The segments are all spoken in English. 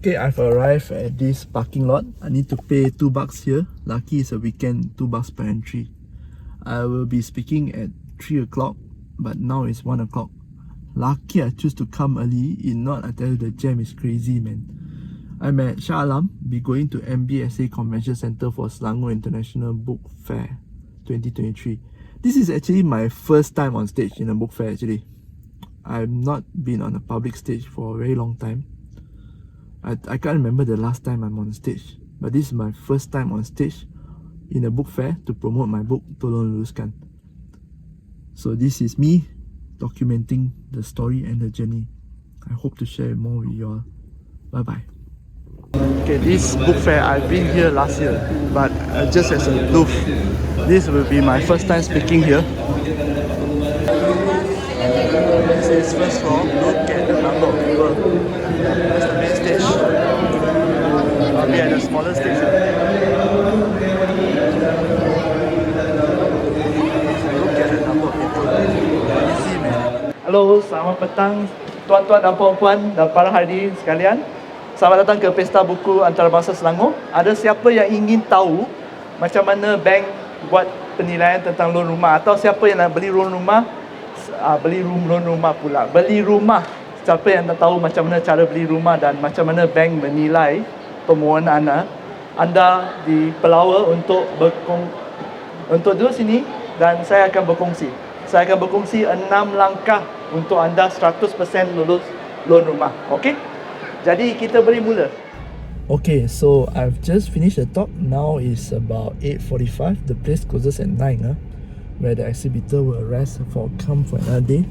Okay, I've arrived at this parking lot. I need to pay $2 here. Lucky it's a weekend, $2 per entry. I will be speaking at 3 o'clock, but now it's 1 o'clock. Lucky I choose to come early. If not, I tell you the jam is crazy, man. I'm at Shah Alam, be going to MBSA Convention Center for Selangor International Book Fair 2023. This is actually my first time on stage in a book fair actually. I've not been on a public stage for a very long time. I can't remember the last time I'm on stage, but this is my first time on stage in a book fair to promote my book Tolong Luruskan. So this is me documenting the story and the journey. I hope to share more with you all. Bye bye. Okay, this book fair I've been here last year, but just as a proof, this will be my first time speaking here. This is first floor. Look at the number of people. That's the main stage. I'll be at the smaller stage. Look at the number of people. Easy, man. Hello, selamat petang tuan-tuan dan puan-puan dan para hadirin sekalian. Selamat datang ke Pesta Buku Antarabangsa Selangor. Ada siapa yang ingin tahu macam mana bank buat penilaian tentang loan rumah, atau siapa yang nak beli loan rumah? Beli rumah. Siapa yang nak tahu macam mana cara beli rumah dan macam mana bank menilai permohonan anda dipelawa untuk duduk sini, dan saya akan berkongsi. Saya akan berkongsi 6 langkah untuk anda 100% lulus loan rumah. Okey? Jadi kita beri mula. Okay, so I've just finished the talk. Now is about 8:45. The place closes at 9, where the exhibitor will rest for another day.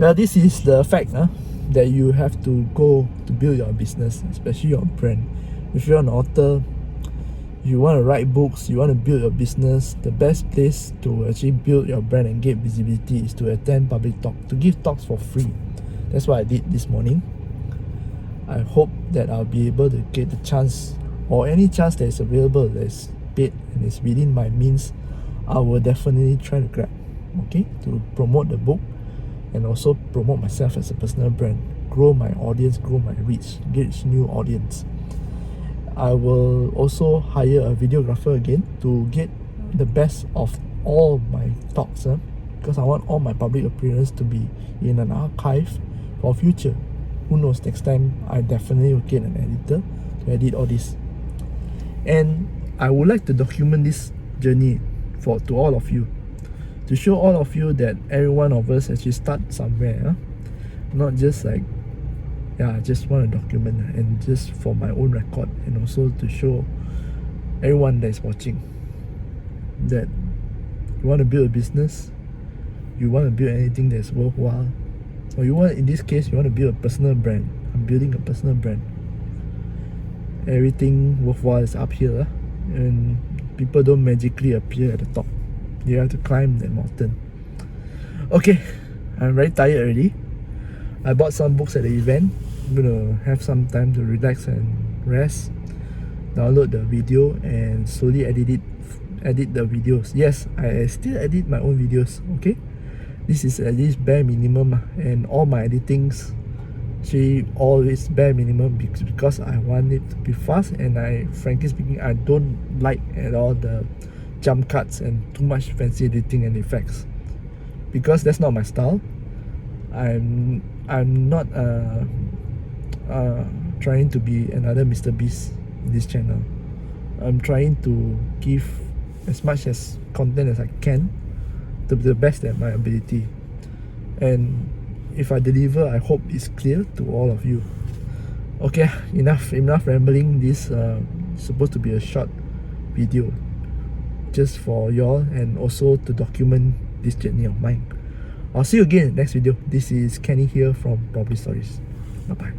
Well, this is the fact that you have to go to build your business, especially your brand. If you're an author, you want to write books, you want to build your business, the best place to actually build your brand and get visibility is to attend public talk, to give talks for free. That's what I did this morning. I hope that I'll be able to get the chance, or any chance that is available that is paid and is within my means. I will definitely try to grab, okay, to promote the book and also promote myself as a personal brand, grow my audience, grow my reach, get new audience. I will also hire a videographer again to get the best of all my talks, because I want all my public appearances to be in an archive for future. Who knows, next time I definitely will get an editor to edit all this. And I would like to document this journey to all of you, to show all of you that every one of us actually start somewhere, not just like, I just want to document and just for my own record, and also to show everyone that is watching that you want to build a business, you want to build anything that's worthwhile, or you want, in this case, you want to build a personal brand. I'm building a personal brand. Everything worthwhile is up here, and people don't magically appear at the top. You have to climb that mountain. Okay, I'm very tired already. I bought some books at the event. I'm gonna have some time to relax and rest, download the video and slowly edit the videos. Yes, I still edit my own videos, okay? This is at least bare minimum, and all my editings actually always bare minimum because I want it to be fast, and frankly speaking, I don't like at all the jump cuts and too much fancy editing and effects, because that's not my style. I'm not trying to be another Mr. Beast in this channel. I'm trying to give as much as content as I can, to the best at my ability, and if I deliver, I hope it's clear to all of you. Okay, enough rambling. This supposed to be a short video just for y'all, and also to document this journey of mine. I'll see you again in the next video. This is Kenny here from Probably Stories. Bye bye.